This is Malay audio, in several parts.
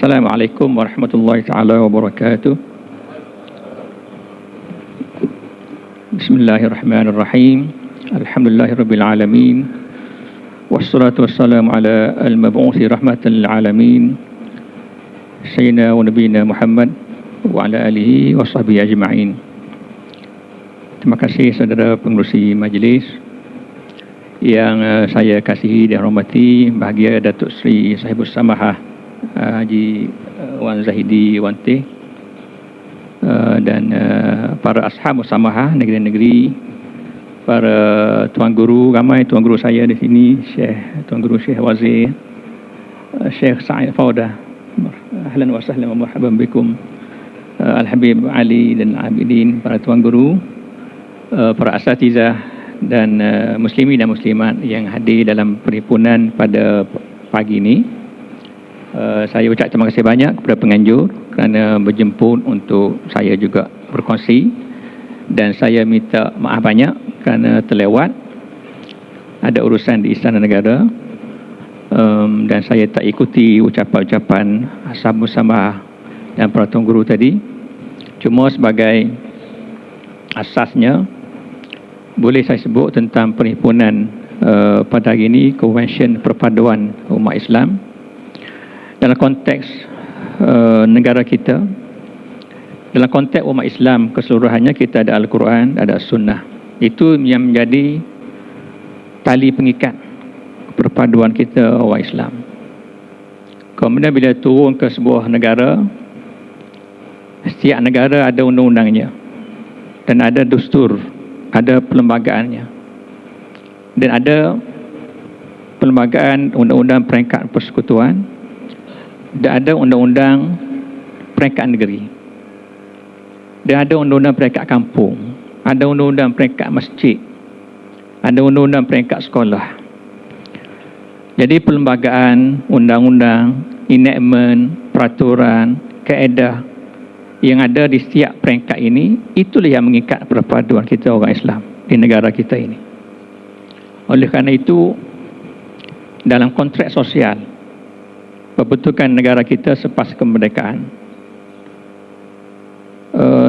Assalamualaikum warahmatullahi taala wabarakatuh. Bismillahirrahmanirrahim. Alhamdulillahirabbil alamin. Wassalatu wassalamu ala al-mab'uthi rahmatan lil alamin. Sayyidina wa nabiyina Muhammad wa ala alihi wa sahbihi ajma'in. Terima kasih saudara pengerusi majlis yang saya kasihi dan hormati, bahagia Datuk Seri Sahibus Samahah Haji Wan Zahidi Wan Teh, dan para ashab Samahah negeri-negeri, para tuan guru, ramai tuan guru saya di sini, Tuan Guru Syekh Wazir, Syekh Sa'id Faudah, ahlan wa sahlan wa marhaban bikum, Al-Habib Ali dan Abidin, para tuan guru, para asatizah dan muslimin dan muslimat yang hadir dalam perhimpunan pada pagi ini. Saya ucap terima kasih banyak kepada penganjur kerana berjemput untuk saya juga berkongsi, dan saya minta maaf banyak kerana terlewat ada urusan di Istana Negara, dan saya tak ikuti ucapan-ucapan ashab Samahah dan para tuan guru tadi. Cuma sebagai asasnya boleh saya sebut tentang perhimpunan pada hari ini, Konvensyen Perpaduan Umat Islam. Dalam konteks negara kita, dalam konteks umat Islam keseluruhannya, kita ada Al-Quran, ada Sunnah. Itu yang menjadi tali pengikat perpaduan kita umat Islam. Kemudian bila turun ke sebuah negara, setiap negara ada undang-undangnya dan ada dustur, ada perlembagaannya, dan ada perlembagaan undang-undang peringkat persekutuan, dan ada undang-undang peringkat negeri, dan ada undang-undang peringkat kampung, ada undang-undang peringkat masjid, ada undang-undang peringkat sekolah. Jadi perlembagaan, undang-undang, enactment, peraturan, kaedah yang ada di setiap peringkat ini, itulah yang mengikat perpaduan kita orang Islam di negara kita ini. Oleh kerana itu, dalam kontrak sosial pembentukan negara kita selepas kemerdekaan,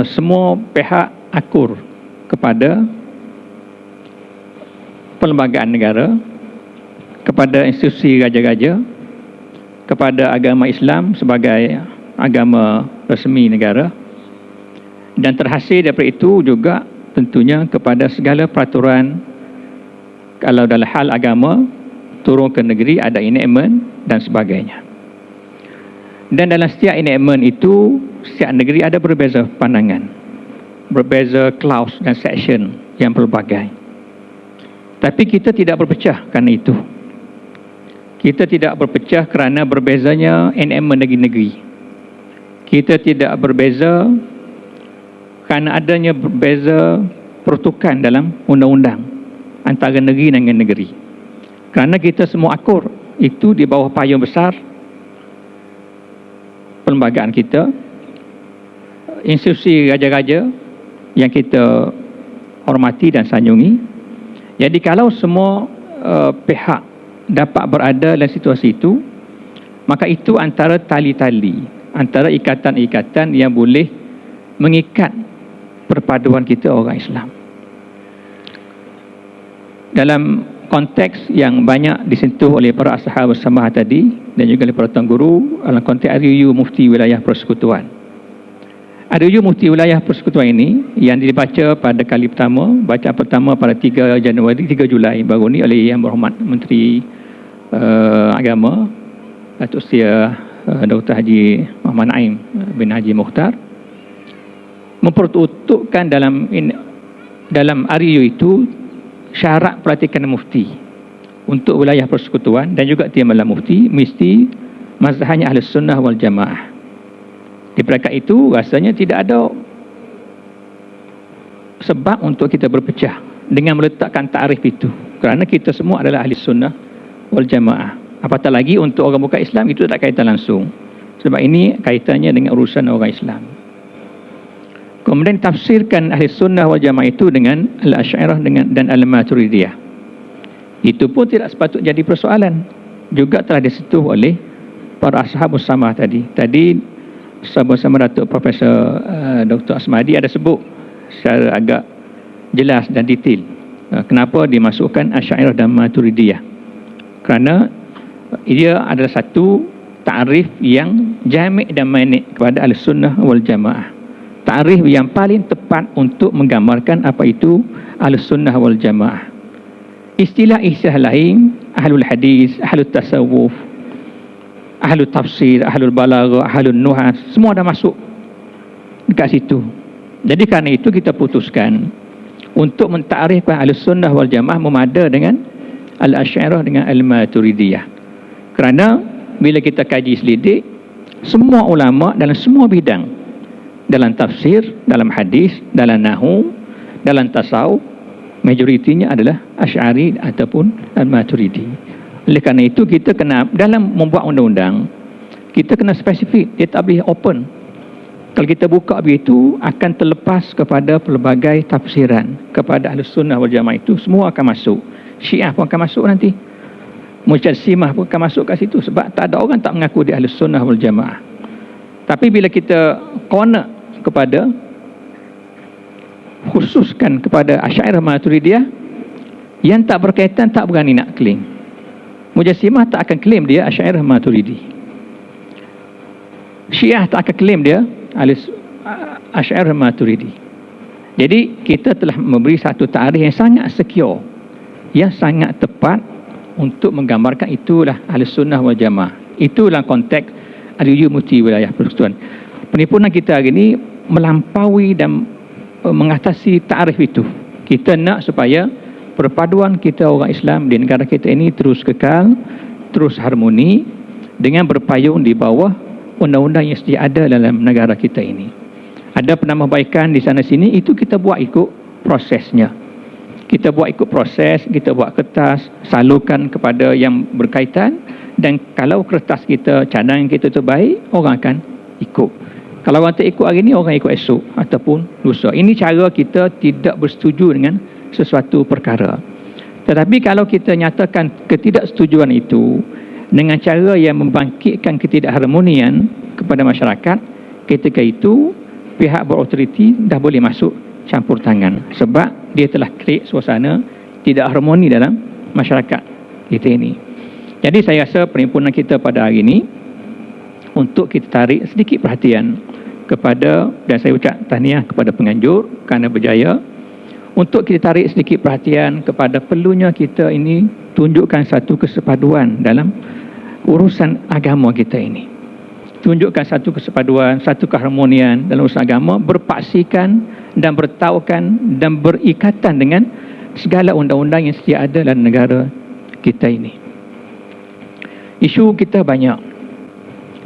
semua pihak akur kepada perlembagaan negara, kepada institusi raja-raja, kepada agama Islam sebagai agama resmi negara, dan terhasil daripada itu juga tentunya kepada segala peraturan. Kalau dalam hal agama turun ke negeri ada enactment dan sebagainya. Dan dalam setiap enactment itu, setiap negeri ada berbeza pandangan, berbeza clause dan section yang pelbagai. Tapi kita tidak berpecah kerana itu. Kita tidak berpecah kerana berbezanya enactment negeri-negeri. Kita tidak berbeza kerana adanya berbeza peruntukan dalam undang-undang antara negeri dengan negeri. Kerana kita semua akur itu di bawah payung besar perlembagaan kita, institusi raja-raja yang kita hormati dan sanjungi. Jadi kalau semua pihak dapat berada dalam situasi itu, maka itu antara tali-tali, antara ikatan-ikatan yang boleh mengikat perpaduan kita orang Islam. Dalam konteks yang banyak disentuh oleh para ashab Samahah tadi dan juga oleh para tuan guru, dalam konteks RUU Mufti Wilayah Persekutuan. RUU Mufti Wilayah Persekutuan ini yang dibaca pada kali pertama, bacaan pertama pada 3 Julai baru ni oleh Yang Berhormat Menteri Agama Datuk Seri Dr. Haji Muhammad Naim bin Haji Mukhtar, memperuntukkan dalam RUU itu syarat pelantikan mufti untuk wilayah persekutuan dan juga timbalan mufti mesti mazhabnya Ahlus Sunnah wal Jamaah. Di peringkat itu rasanya tidak ada sebab untuk kita berpecah dengan meletakkan takrif itu, kerana kita semua adalah Ahlus Sunnah wal Jamaah. Apatah lagi untuk orang bukan Islam, itu tak kaitan langsung, sebab ini kaitannya dengan urusan orang Islam. Kemudian tafsirkan Ahli Sunnah wal Jamaah itu dengan Al-Asy'ariyah dan Al-Maturidiyah. Itu pun tidak sepatutnya jadi persoalan. Juga telah disentuh oleh para ashabus samah tadi. Tadi bersama Datuk Profesor Dr. Asmadi ada sebut secara agak jelas dan detail kenapa dimasukkan Asy'ariyah dan Maturidiyah. Kerana ia adalah satu ta'rif yang jami' dan mani' kepada Ahlussunnah wal Jamaah. Ta'rif yang paling tepat untuk menggambarkan apa itu Ahlussunnah wal Jamaah. Istilah-istilah lain, Ahlul Hadis, Ahlul Tasawuf, Ahlul Tafsir, Ahlul Balaghah, Ahlul Nuhas, semua dah masuk dekat situ. Jadi kerana itu kita putuskan untuk mentakrifkan Ahlussunnah wal Jamaah memada dengan Al-Asy'ariyah dengan Al-Maturidiyah. Kerana bila kita kaji selidik, semua ulama dalam semua bidang, dalam tafsir, dalam hadis, dalam nahwu, dalam tasawuf, majoritinya adalah Asy'ari ataupun Al-Maturidi. Oleh kerana itu kita kena, dalam membuat undang-undang, kita kena spesifik, dia tak boleh open. Kalau kita buka begitu, akan terlepas kepada pelbagai tafsiran kepada Ahlussunnah wal Jamaah. Itu semua akan masuk. Syiah pun akan masuk nanti, Mu'tazilah pun akan masuk kat situ, sebab tak ada orang tak mengaku di Ahlussunnah wal Jamaah. Tapi bila kita connect kepada, khususkan kepada Asy'ariyah Maturidiyah, yang tak berkaitan tak berani nak claim. Mu'tazilah tak akan claim dia Asy'ariyah Maturidi. Syiah tak akan claim dia Asy'ariyah Maturidi. Jadi kita telah memberi satu takrif yang sangat secure, yang sangat tepat untuk menggambarkan itulah Ahlussunnah wal Jamaah. Itulah konteks Al-Uju Mufti Wilayah Persekutuan. Penimpunan kita hari ini melampaui dan mengatasi takrif itu. Kita nak supaya perpaduan kita orang Islam di negara kita ini terus kekal, terus harmoni dengan berpayung di bawah undang-undang yang sedia ada dalam negara kita ini. Ada penambahbaikan di sana sini, itu kita buat ikut prosesnya. Kita buat ikut proses, kita buat kertas, salurkan kepada yang berkaitan, dan kalau kertas kita, cadangan kita tu baik, orang akan ikut. Kalau orang tak ikut hari ni, orang ikut esok ataupun lusa. Ini cara kita tidak bersetuju dengan sesuatu perkara. Tetapi kalau kita nyatakan ketidaksetujuan itu dengan cara yang membangkitkan ketidakharmonian kepada masyarakat, ketika itu pihak berautoriti dah boleh masuk campur tangan, sebab dia telah create suasana tidak harmoni dalam masyarakat kita ini. Jadi saya rasa perhimpunan kita pada hari ini untuk kita tarik sedikit perhatian kepada, dan saya ucap tahniah kepada penganjur kerana berjaya, untuk kita tarik sedikit perhatian kepada perlunya kita ini tunjukkan satu kesepaduan dalam urusan agama kita ini. Tunjukkan satu kesepaduan, satu keharmonian dalam urusan agama, berpaksikan dan bertaukan dan berikatan dengan segala undang-undang yang sedia ada dalam negara kita ini. Isu kita banyak.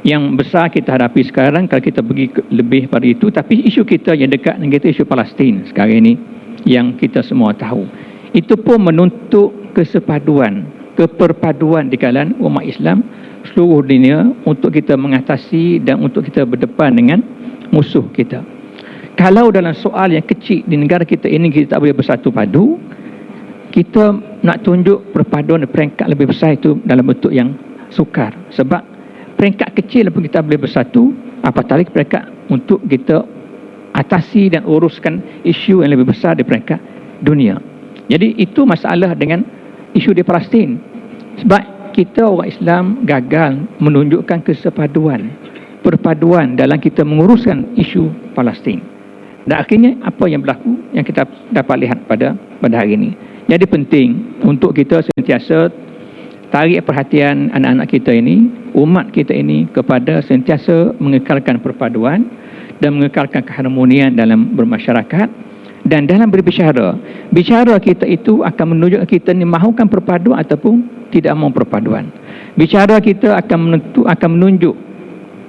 Yang besar kita hadapi sekarang, kalau kita pergi lebih pada itu, tapi isu kita yang dekat dengan kita, isu Palestin sekarang ini, yang kita semua tahu. Itu pun menuntut kesepaduan, keperpaduan di kalangan umat Islam seluruh dunia untuk kita mengatasi dan untuk kita berdepan dengan musuh kita. Kalau dalam soal yang kecil di negara kita ini kita tak boleh bersatu padu, kita nak tunjuk perpaduan peringkat lebih besar itu dalam bentuk yang sukar. Sebab peringkat kecil pun kita boleh bersatu, apatah lagi peringkat untuk kita atasi dan uruskan isu yang lebih besar di peringkat dunia. Jadi itu masalah dengan isu di Palestin. Sebab kita orang Islam gagal menunjukkan kesepaduan, perpaduan dalam kita menguruskan isu Palestin. Dan akhirnya apa yang berlaku yang kita dapat lihat pada hari ini. Jadi penting untuk kita sentiasa tarik perhatian anak-anak kita ini, umat kita ini, kepada sentiasa mengekalkan perpaduan dan mengekalkan keharmonian dalam bermasyarakat. Dan dalam berbicara, bicara kita itu akan menunjukkan kita ni mahukan perpaduan ataupun tidak mahu perpaduan. Bicara kita akan menunjuk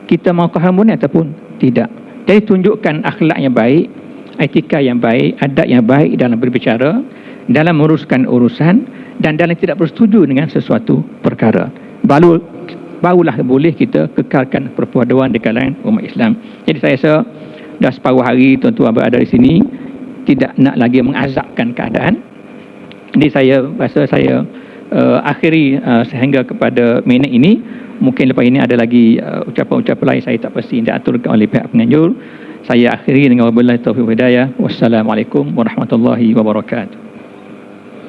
kita mahu keharmonian ataupun tidak. Jadi tunjukkan akhlak yang baik, etika yang baik, adab yang baik dalam berbicara, dalam menguruskan urusan, dan dalam tidak bersetuju dengan sesuatu perkara. Barulah boleh kita kekalkan perpaduan di kalangan umat Islam. Jadi saya rasa dah separuh hari tuan-tuan berada di sini, tidak nak lagi mengazabkan keadaan. Jadi saya rasa saya akhiri sehingga kepada minit ini Mungkin lepas ini ada lagi ucapan-ucapan lain saya tak pasti diaturkan oleh pihak penganjur. Saya akhiri dengan wabillahi taufiq wal hidayah. Wassalamualaikum warahmatullahi wabarakatuh.